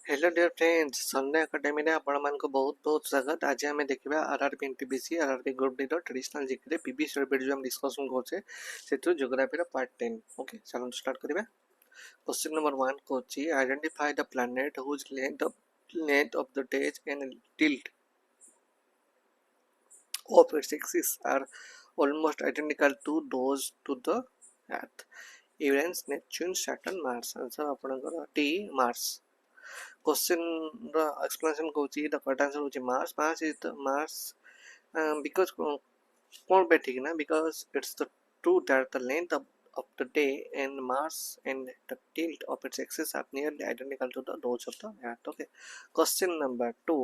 Hello dear friends, Sunday academy रे आपण मानको बहुत बहुत स्वागत। आज हमें देखिबा RRB NTPC RRB group D रो ट्रेडिशनल जीके रे पीबीसी रिपीट जो हम डिस्कशन करछे सेतु ज्योग्राफी रो पार्ट 10। ओके, चलो स्टार्ट करिबा। क्वेश्चन नंबर 1 कोची identify the planet whose length of the days and tilt of its axis are almost identical to those to the earth. Uranus, Neptune, Saturn, Mars. Answer आपनकर D Mars. Question explanation Cauchy the correct answer होची Mars. Mars is the Mars because कौन पे ठीक ना because it's the true that the length of the day and Mars and the tilt of its axis are nearly identical to the those of the earth. Okay. Question number 2,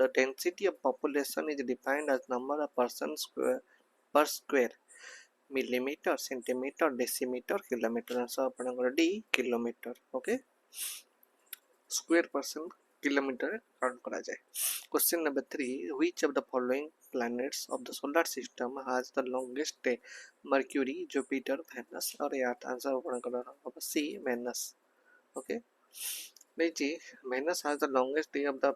the density of population is defined as number of persons per square millimeter, centimeter, decimeter, kilometer. So आपनकर D kilometer. Okay. Square person kilometer count करा जाए. Question number 3, which of the following planets of the solar system has the longest day? Mercury, Jupiter, Venus or Earth? Answer आपनकर C Venus. Okay. देखिए Venus has the longest day of the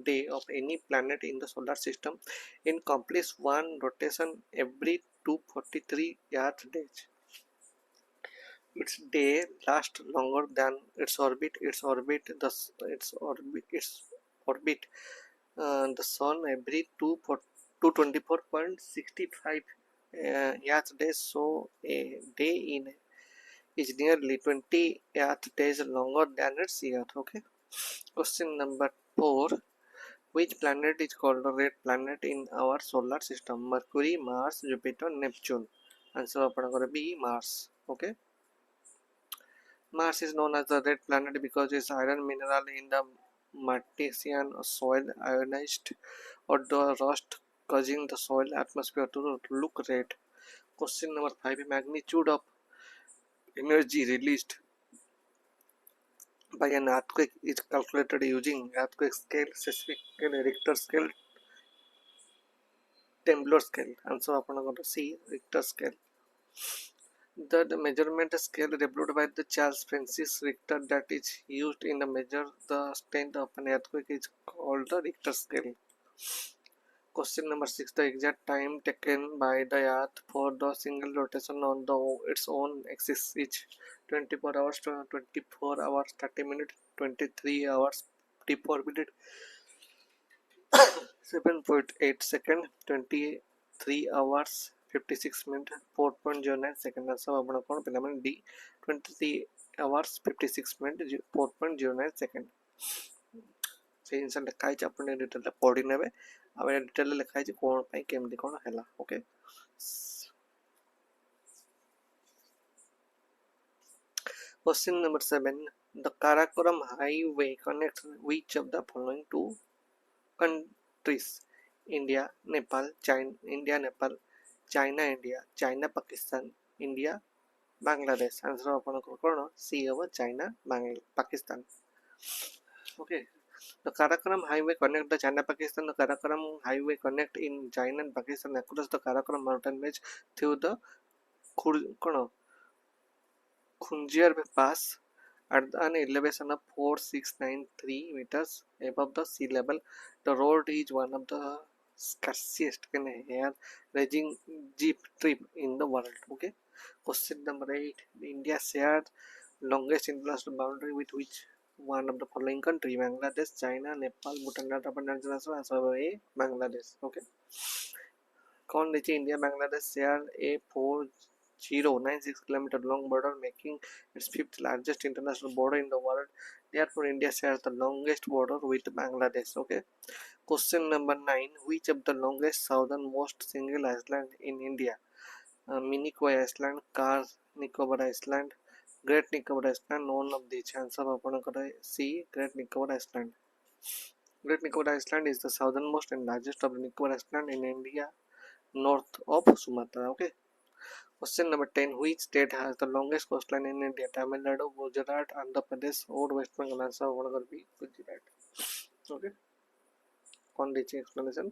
day of any planet in the solar system. It completes one rotation every 243 earth days. Its day lasts longer than its orbit. The sun every 224.65 earth days. So a day in is nearly 20 earth days longer than its year. Okay. Question number 4. Which planet is called a red planet in our solar system? Mercury, Mars, Jupiter, Neptune. Answer आपनकर B Mars. Okay. Mars is known as the red planet because its iron mineral in the Martian soil ionized or the rust causing the soil atmosphere to look red. Question number 5. Magnitude of energy released by an earthquake is calculated using earthquake scale, seismic scale, Richter scale, Templar scale. Answer आपन C Richter scale. The measurement scale developed by the Charles Francis Richter that is used in the measure the extent of an earthquake is called the Richter scale. Question number 6. The exact time taken by the earth for the single rotation on its own axis is 24 hours, 24 hours, 30 minutes, 23 hours, 44 minutes, 7.8 seconds, 23 hours, 56 minutes, 4.09 seconds. Answer आपण कोण पिला म्हणजे D 23 hours 56 minutes 4.09 seconds. से जिनस लिखा है आपण detail पढ़ी नेबे आ डिटेल लिखा है कोन पई केमदी कोन हैला. Okay. Question number 7. The Karakoram highway connects which of the following two countries? India, Nepal, China, India, China, Pakistan, India, Bangladesh. Answer आपनको कौन C होगा China, Pakistan. Okay. The Karakoram highway connect the China Pakistan. The Karakoram highway connect in China and Pakistan across the Karakoram mountain range through the Khunjir Pass at an elevation of 4693 meters above the sea level. The road is one of the scarcest air raging jeep trip in the world. Okay. Question number 8. India shared longest international boundary with which one of the following country? Bangladesh, China, Nepal, Bhutan. Bangladesh. Okay. कौन नीचे India Bangladesh share a 4096 kilometer long border, making its fifth largest international border in the world. Therefore, India shares the longest border with Bangladesh. Okay. Question number 9. Which of the longest southernmost single island in India? Minicoy Island, Car Nicobar Island, Great Nicobar Island. None of these. Answer आपनकर C Great Nicobar Island. Great Nicobar Island is the southernmost and largest of the Nicobar Island in India, north of Sumatra. Okay. Question number 10. Which state has the longest coastline in India? Tamil Nadu, Gujarat, Andhra Pradesh, or West Bengal? Answer will be Gujarat. Okay. Condition explanation.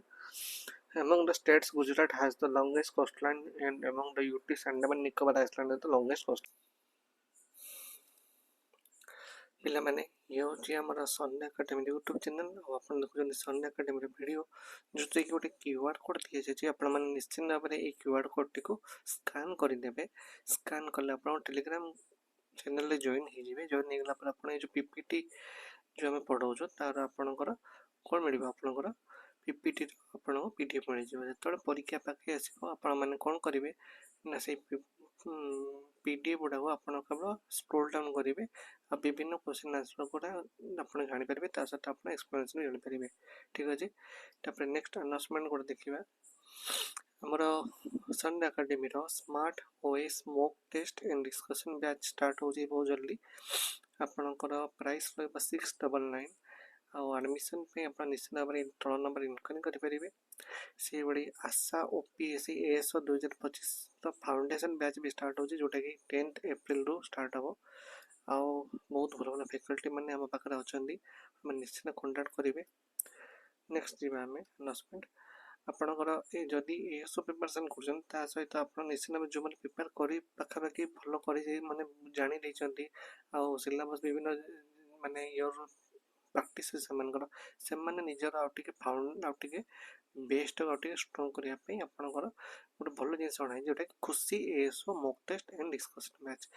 Among the states, Gujarat has the longest coastline, and among the UTs, Andaman Nicobar Island has the longest coastline. पिला माने ये होची हमर Sunday academy YouTube channel और अपन देखुछन Sunday academy video जोते कि गोटे QR code दिए जाय आपण माने निश्चित भाव में ए क्यूआर कोड टी को स्कैन कर देबे। स्कैन करले आपण टेलीग्राम चैनल रे जॉइन हो जिवे। जॉइन हो गला पर आपण जो पीपीटी जो हम पढाउछो तार आपनकर कोन मिलिबो आपनकर पीपीटी आपण पीडीएफ मिल जिवो। जेतले परीक्षा पाके आसीबो आपण माने कोन करिवे ना से पीडीएफ गुड़ा आपण केवल स्क्रोल डाउन करेंगे आ विभिन्न क्वेश्चन आंसर गुड़ा आप जानीपर सहित आप एक्सप्लेनेशन भी जानीपर। ठीक अच्छे तापर नेक्स्ट अनाउंसमेंट गोटे देखा आमर Sun academy smart OS mock test and discussion batch start हो बहुत जल्दी। आपणकर प्राइस रहा 699 आडमिशन आप निश्चित भाव में तल नंबर इनक्वारी करेंगे। से भाई आशा ओपीएससी एएसओ 2025 फाउंडेशन बैच भी स्टार्ट हो जोटा कि 10 एप्रिल रू स्टार्ट हम आउ बहुत भल भल फैकल्टी मैंने आम पाखे अच्छा निश्चित कंटाक्ट करेंगे। नेक्स्ट जी आम अनाउंसमेंट आपणकर जदि एएसओ प्रिपरेशन कर सहित आप निश्चित भाव जो मैंने प्रिपेयर कर पाखापाखि भल कर माने जानी देइचंती आउ सिलेबस विभिन्न माने योर प्रैक्टिस से निजर आउटे फाउंड आउटे बेस्ट आउटे स्ट्रॉन्ग करने आपंकर गोटे भल जिन अणाई जोटा खुशी ASO mock test and discussion मैच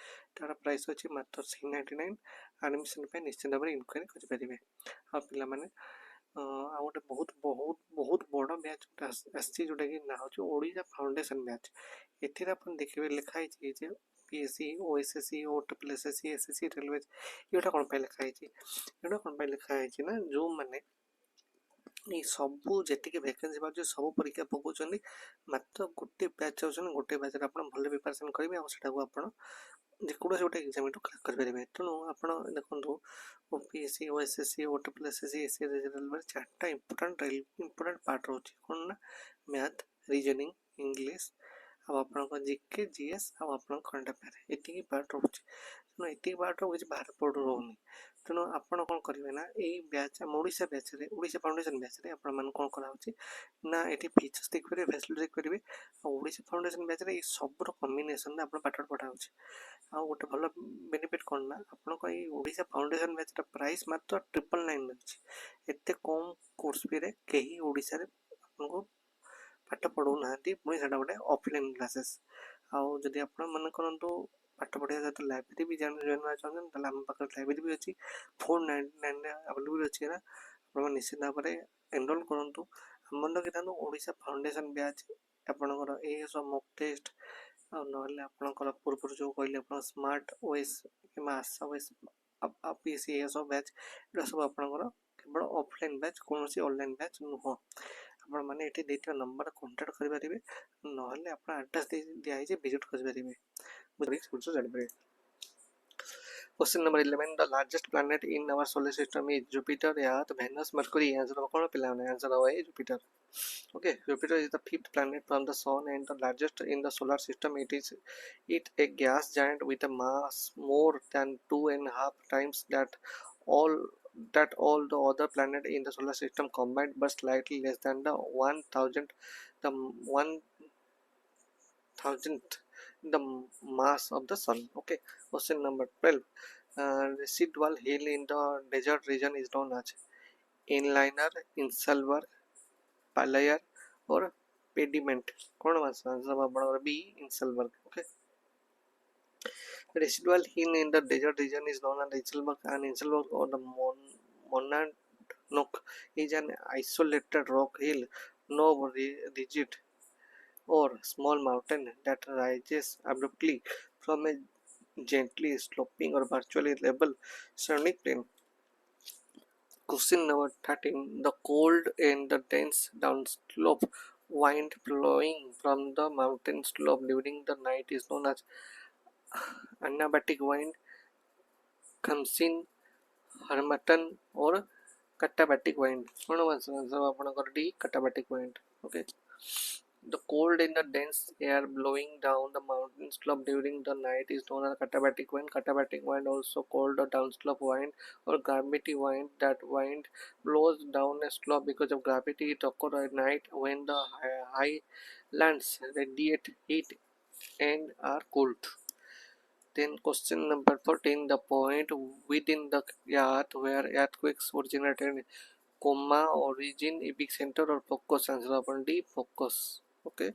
तार प्राइस अच्छी मात्र 699 आडमिशन निश्चित भाव में इनक्वारी करेंगे। आ पिला माने आ गोटे बहुत बहुत बहुत बड़ बैच आसी जोटा कि ना हो ओडिशा फाउंडेशन बैच एथिरे अपन देखिए लिखाई पीएससी ओएसएससी ओटीपीएससी एसएससी रेलवे ये कौन लिखाई ये कौन लिखाई ना जो मैंने ये सबू जी वैकेंसी बाहर सब परीक्षा पकाउं मात्र गोटे बैच चाहते गोटे बैच आप भल प्रिपेरेसन करेंगे आप जेकोसी गोटे एग्जाम क्रैक करेंगे। तेणु आप देखो OPSC OSSC OTPSC SC railway चार्टा इंपोर्टाट पार्ट रोचे कौन ना मैथ रीजनिंग इंग्लीश आप जीके जीएस आप करंट अफेयर ये पार्ट रोचे। तेणु ये पार्ट किसी बाहर पड़ रोनी। तेणु आप कौन करेंगे ना यही बैच आम Odisha batch Odisha foundation batch कौन कराऊँ ना ये फीचर्स देखिए फैसिलिटी देखिए ओडिशा फाउंडेशन बैच सब कम्बिनेसन आप पाठ पढ़ा आ गोटे भल बेनिफिट कौन ना आप ओडिशा फाउंडेशन बैच प्राइस मात्र 999 अच्छी एत कम कोर्स फी रे कहीं ओडिशा रे आपको पाठ पढ़ाऊ ना पुणी से गोटे ऑफलाइन क्लासेस आउ जदि आप मन करूँ पाठ पढ़ा सहित लाइब्रेरी भी जॉइन चाहते आम पाखे लाइब्रेरी भी अच्छी 499 अवेलेबल अच्छी ना आप निश्चित भाव में एनरोल करूँ। मन रखी था ओडिशा फाउंडेशन बैच आपंकर एएसओ मॉक टेस्ट ना आपंकर पूर्व जो कहले आप स्मार्ट ओएस कि आशा ओएस पीएससी एएसओ बैच ये सब आपंकर केवल ऑफलाइन बैच कौन ऑनलाइन बैच नुह आप नंबर कंटाक्ट करेंगे ना आप एड्रेस दिखाई विजिट करेंगे जापर। Question number 11. The largest planet in our solar system is Jupiter, Earth, Venus, Mercury. Answer कौन पिला answer है Jupiter. Okay, Jupiter is the fifth planet from the Sun and the largest in the solar system. It a gas giant with a mass more than 2.5 times all the other planets in the solar system combined, but slightly less than the 1,000th the mass of the Sun. Okay, question number 12. Residual hill in the desert region is known as inliner, insulver, palayer or pediment. कौन answer B insulver. Okay. Residual hill in the desert region is known as insulver, and insulver or the monadnock is an isolated rock hill, no rigid or small mountain that rises abruptly from a gently sloping or virtually level surrounding plain. Question number 13. The cold and the dense downslope wind blowing from the mountain slope during the night is known as anabatic wind, Khamsin, Harmattan or katabatic wind. One answer D katabatic wind. Okay. The cold and the dense air blowing down the mountain slope during the night is known as katabatic wind. Katabatic wind, also called a downslope wind or gravity wind. That wind blows down a slope because of gravity. It occurs at night when the highlands radiate heat and are cooled. Then question number 14, the point within the earth where earthquakes originated, comma, origin, epicenter or focus. Answer upon D, focus. Okay.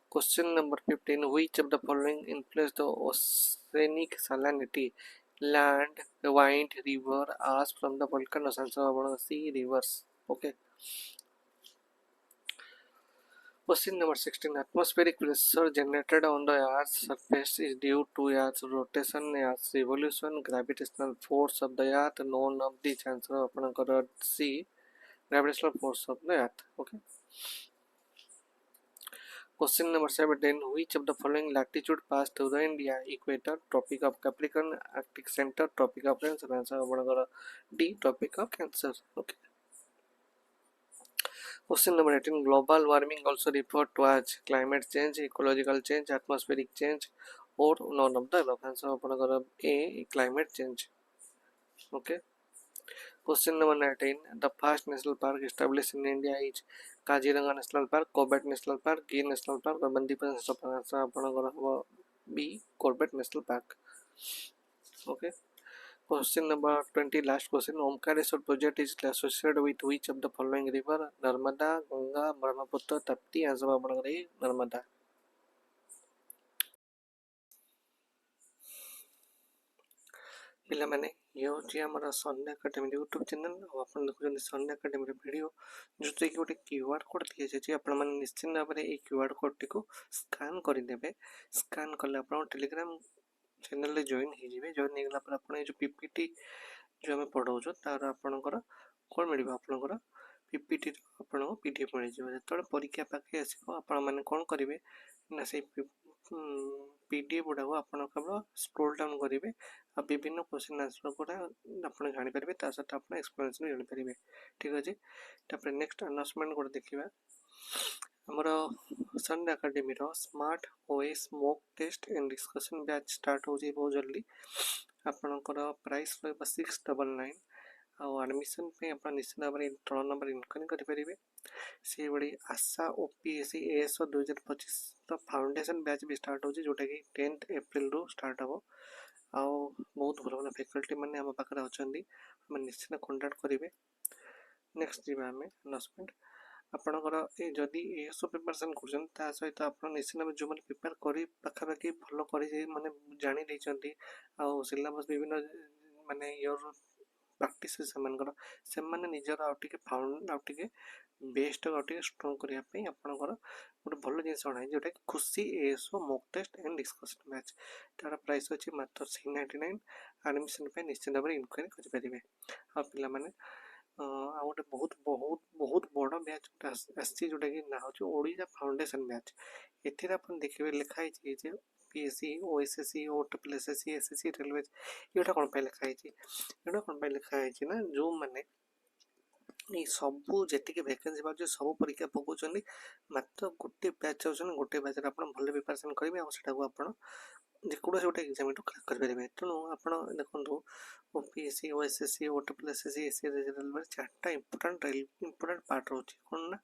Question number 15, which of the following influence the oceanic salinity? Land, wind, river, ash from the volcanoes. Answer upon C, rivers. Okay. Question number 16, atmospheric pressure generated on the Earth's surface is due to Earth's rotation, Earth's revolution, gravitational force of the Earth. None of these. Answer ଆପଣଙ୍କର C, gravitational force of the Earth. Okay. Question number 17, which of the following latitude pass through the India? Equator, Tropic of Capricorn, Arctic Center, Tropic of Cancer. Answer ଆପଣଙ୍କର D, Tropic of Cancer. Okay. Question number 18, global warming also referred to as climate change, ecological change, atmospheric change, or none of the above. Answer ଆପଣଙ୍କର A, climate change. Okay. Question number 19, the first national park established in India is Kaziranga National Park, Corbett National Park, Gir National Park, or Bandipur National Park. Answer ଆପଣଙ୍କର ହେବ B, Corbett National Park. Okay. Question number 20, last question. Omkareshwar project is associated with which of the following river? Narmada, Ganga, Brahmaputra, Tapti. Answer ଆପଣଙ୍କର A, Narmada. ପିଲାମାନେ ଇଏ ହେଉଛି ଆମର ସନ୍ଧ୍ୟା academy YouTube channel ଆଉ ଆପଣ ଦେଖୁଛନ୍ତି ସନ୍ଧ୍ୟା ଏକାଡେମୀର ଭିଡ଼ିଓ ଯେଉଁଥିରେ କି ଗୋଟେ କ୍ୟୁଆର୍ କୋଡ଼୍ ଦିଆଯାଇଛି। ଆପଣମାନେ ନିଶ୍ଚିନ୍ତ ଭାବରେ ଏଇ କ୍ୟୁଆର୍ କୋଡ଼୍ଟିକୁ ସ୍କାନ୍ କରିଦେବେ। ସ୍କାନ୍ କଲେ ଆପଣ ଟେଲିଗ୍ରାମ ଚ୍ୟାନେଲ୍ରେ ଜଏନ୍ ହେଇଯିବେ। ଜଏନ୍ ହେଇଗଲା ପରେ ଆପଣ ଏଇ ଯେଉଁ ପିପିଟି ଯେଉଁ ଆମେ ପଢ଼ାଉଛୁ ତାର ଆପଣଙ୍କର କ'ଣ ମିଳିବ? ଆପଣଙ୍କର ପିପିଟିର ଆପଣଙ୍କୁ PDF ମିଳିଯିବ। ଯେତେବେଳେ ପରୀକ୍ଷା ପାଖେ ଆସିବ ଆପଣମାନେ କ'ଣ କରିବେ ନା ସେଇ PDF ଗୁଡ଼ାକୁ ଆପଣ କେବଳ ସ୍କ୍ରୋଲ୍ ଡାଉନ୍ କରିବେ ଆଉ ବିଭିନ୍ନ କ୍ୱେଶ୍ଚନ୍ ଆନ୍ସର୍ ଗୁଡ଼ା ଆପଣ ଜାଣିପାରିବେ, ତା ସହିତ ଆପଣ ଏକ୍ସପ୍ଲେନେସନ୍ ଜାଣିପାରିବେ। ଠିକ୍ ଅଛି। ତାପରେ ନେକ୍ସଟ ଆନାଉନ୍ସମେଣ୍ଟ ଗୋଟେ ଦେଖିବା। ଆମର ସନ୍ ଏକାଡେମୀର smart OS mock test and discussion batch start ହେଉଛି ବହୁତ ଜଲ୍ଦି। ଆପଣଙ୍କର ପ୍ରାଇସ୍ ରହିବ 699 ଆଉ ଆଡ଼ମିସନ୍ ପାଇଁ ଆପଣ ନିଶ୍ଚିତ ଭାବରେ ତଳ ନମ୍ବର ଇନକ୍ୱାରି କରିପାରିବେ। ସେଇଭଳି ଆଶା OPSC ASO 2025ର ଫାଉଣ୍ଡେସନ୍ ବ୍ୟାଚ୍ ବି ଷ୍ଟାର୍ଟ ହେଉଛି, ଯେଉଁଟାକି 10 ଏପ୍ରିଲରୁ ଷ୍ଟାର୍ଟ ହେବ। ଆଉ ବହୁତ ଭଲ ଭଲ ଫ୍ୟାକଲ୍ଟି ମାନେ ଆମ ପାଖରେ ଅଛନ୍ତି, ଆମେ ନିଶ୍ଚିତ କଣ୍ଟାକ୍ଟ କରିବେ। ନେକ୍ସଟ ଯିବା ଆମେ ଆନାଉନ୍ସମେଣ୍ଟ। ଆପଣଙ୍କର ଏ ଯଦି ASO ପ୍ରିପାରେସନ୍ କରୁଛନ୍ତି ତା ସହିତ ଆପଣ ନିଶ୍ଚିତ ଭାବେ ଯେଉଁମାନେ ପ୍ରିପେୟାର କରି ପାଖାପାଖି ଭଲ କରି ମାନେ ଜାଣି ଦେଇଛନ୍ତି ଆଉ ସିଲାବସ୍ ବିଭିନ୍ନ ମାନେ ଇୟର ପ୍ରାକ୍ଟିସ୍ ସେମାନଙ୍କର, ସେମାନେ ନିଜର ଆଉ ଟିକେ ବେଷ୍ଟ ଆଉ ଟିକେ ଷ୍ଟ୍ରଙ୍ଗ କରିବା ପାଇଁ ଆପଣଙ୍କର ଗୋଟେ ଭଲ ଜିନିଷ ଅଣାଏ ଯେଉଁଟାକି ଖୁସି ASO mock test and discussion batch. ତା'ର ପ୍ରାଇସ୍ ଅଛି ମାତ୍ର 699। ଆଡ଼ମିସନ୍ ପାଇଁ ନିଶ୍ଚିତ ଭାବରେ ଇନକ୍ୱାରି କରିପାରିବେ। ଆଉ ପିଲାମାନେ ଆଉ ଗୋଟେ ବହୁତ ବଡ଼ ବ୍ୟାଚ୍ ଗୋଟେ ଆସିଛି ଯେଉଁଟାକି ନାଁ ହେଉଛି ଓଡ଼ିଶା ଫାଉଣ୍ଡେସନ୍ ବ୍ୟାଚ୍। ଏଥିରେ ଆପଣ ଦେଖିବେ ଲେଖା ହେଇଛି ଯେ PSC, OSSC, OSSC, SSC, railway. ଏଗୁଡ଼ା କ'ଣ ପାଇଁ ଲେଖା ହେଇଛି? ଏଗୁଡ଼ା କ'ଣ ପାଇଁ ଲେଖା ହେଇଛି ନା ଯେଉଁମାନେ ଏଇ ସବୁ ଯେତିକି ଭ୍ୟାକେନ୍ସି ବାହାରୁଛି ସବୁ ପରୀକ୍ଷା ପକାଉଛନ୍ତି, ମାତ୍ର ଗୋଟେ ବ୍ୟାଚ୍ ଚାହୁଁଛନ୍ତି ଗୋଟେ ବ୍ୟାଚ୍ରେ ଆପଣ ଭଲ ପ୍ରିପାରେସନ୍ କରିବେ ଆଉ ସେଟାକୁ ଆପଣ ଯେକୌଣସି ଗୋଟେ ଏକ୍ଜାମ୍ରୁ କ୍ରାକ୍ କରିପାରିବେ। ତେଣୁ ଆପଣ ଦେଖନ୍ତୁ OPSC, OSSC, OSSC, ରେଲୱେ 4ଟା ଇମ୍ପୋର୍ଟାଣ୍ଟ ପାର୍ଟ ରହୁଛି। କ'ଣ ନା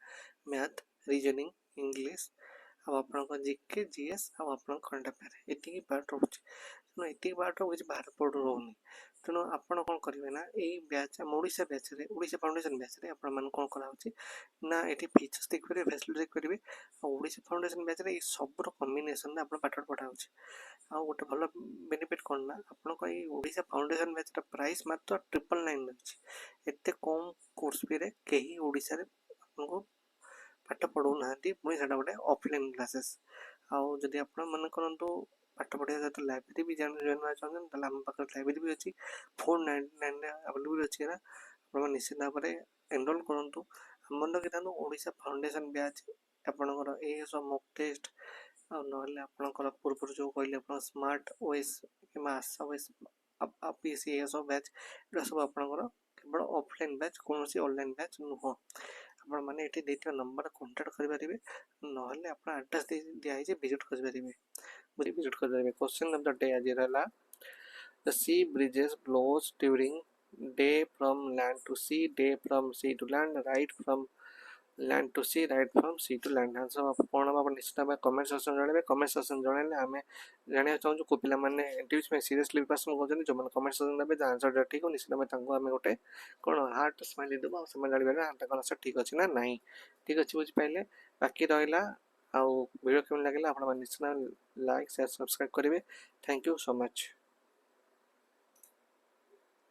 ମ୍ୟାଥ୍, ରିଜନିଂ, ଇଂଲିଶ ଆଉ ଆପଣଙ୍କ GK, GS ଆଉ ଆପଣଙ୍କ କରେଣ୍ଟ ଆଫେୟାର୍, ଏତିକି ପାର୍ଟ ରହୁଛି। ତେଣୁ ଏତିକି ପାର୍ଟର କିଛି ବାହାର ପଡ଼ୁ ରହୁନି। ତେଣୁ ଆପଣ କ'ଣ କରିବେ ନା ଏଇ ବ୍ୟାଚ୍ ଆମ ଓଡ଼ିଶା ଫାଉଣ୍ଡେସନ୍ ବ୍ୟାଚ୍ରେ ଆପଣମାନଙ୍କୁ କ'ଣ କରାହେଉଛି ନା ଏଠି ଫିଚର୍ସ ଦେଖିପାରିବେ, ଫ୍ୟାସିଲିଟି ଦେଖିପାରିବେ। ଆଉ ଓଡ଼ିଶା ଫାଉଣ୍ଡେସନ୍ ବ୍ୟାଚ୍ରେ ଏଇ ସବୁର କମ୍ବିନେସନ୍ରେ ଆପଣ ପାଠ ପଢ଼ା ହେଉଛି। ଆଉ ଗୋଟେ ଭଲ ବେନିଫିଟ୍ କ'ଣ ନା ଆପଣଙ୍କ ଏଇ ଓଡ଼ିଶା ଫାଉଣ୍ଡେସନ୍ ବ୍ୟାଚ୍ର ପ୍ରାଇସ୍ ମାତ୍ର 999 ଅଛି। ଏତେ କମ୍ କୋର୍ସ ଫିରେ କେହି ଓଡ଼ିଶାରେ ଆପଣଙ୍କୁ ପାଠ ପଢ଼ାଉନାହାନ୍ତି, ପୁଣି ସେଇଟା ଗୋଟେ ଅଫଲାଇନ୍ କ୍ଲାସେସ୍। ଆଉ ଯଦି ଆପଣ ମନେ କରନ୍ତୁ ପାଠ ପଢ଼ିବା ସହିତ ଲାଇବ୍ରେରୀ ବି ଜଏନ୍ ହେବାକୁ ଚାହୁଁଛନ୍ତି ତାହେଲେ ଆମ ପାଖରେ ଲାଇବ୍ରେରୀ ବି ଅଛି, 499ରେ ଆଭେଲେବୁଲ୍ ଅଛି। ଏରା ଆପଣ ନିଶ୍ଚିତ ଭାବରେ ଏନରୋଲ୍ କରନ୍ତୁ। ମନେ ରଖିଥାନ୍ତୁ ଓଡ଼ିଶା ଫାଉଣ୍ଡେସନ୍ ବ୍ୟାଚ୍ ଆପଣଙ୍କର ASO ମକ୍ ଟେଷ୍ଟ ଆଉ ନହେଲେ ଆପଣଙ୍କର ପୂର୍ବରୁ ଯେଉଁ କହିଲେ ଆପଣ ସ୍ମାର୍ଟ OS କିମ୍ବା ଆଶା OS, PSC ASO ବ୍ୟାଚ୍, ଏଗୁଡ଼ା ସବୁ ଆପଣଙ୍କର କେବଳ ଅଫଲାଇନ୍ ବ୍ୟାଚ୍, କୌଣସି ଅନଲାଇନ୍ ବ୍ୟାଚ୍ ନୁହଁ। ଆପଣମାନେ ଏଠି ଦେଇଥିବା ନମ୍ବର କଣ୍ଟାକ୍ଟ କରିପାରିବେ, ନହେଲେ ଆପଣ ଆଡ୍ରେସ୍ ଦିଆହେଇଛି ଭିଜିଟ୍ କରିପାରିବେ। କ୍ୱେଶ୍ଚନ୍ ଅଫ୍ ଦ ଡେ ଆଜି ହେଲା the sea breezes blows during day from land to sea, day from sea to land, right from land to sea right from sea to land answer कौन हम निश्चित भाव comment section जन comment section जनइले आम जाना चाहूँ को पाने एनटीपीसी में सीरियसली प्रिपरेशन कर जो कमेंट सेक्शन देते आंसर ठीक हो निश्चित भाव आम गोटे कौन हार्ट स्माइल देदेव जानवर आंसर ठीक अच्छे ना ना ठीक अच्छे बुझिपारे बाकी रहा आउ वीडियो केमी लगे आप निश्चित लाइक शेयर सब्सक्राइब करेंगे थैंक यू सो मच।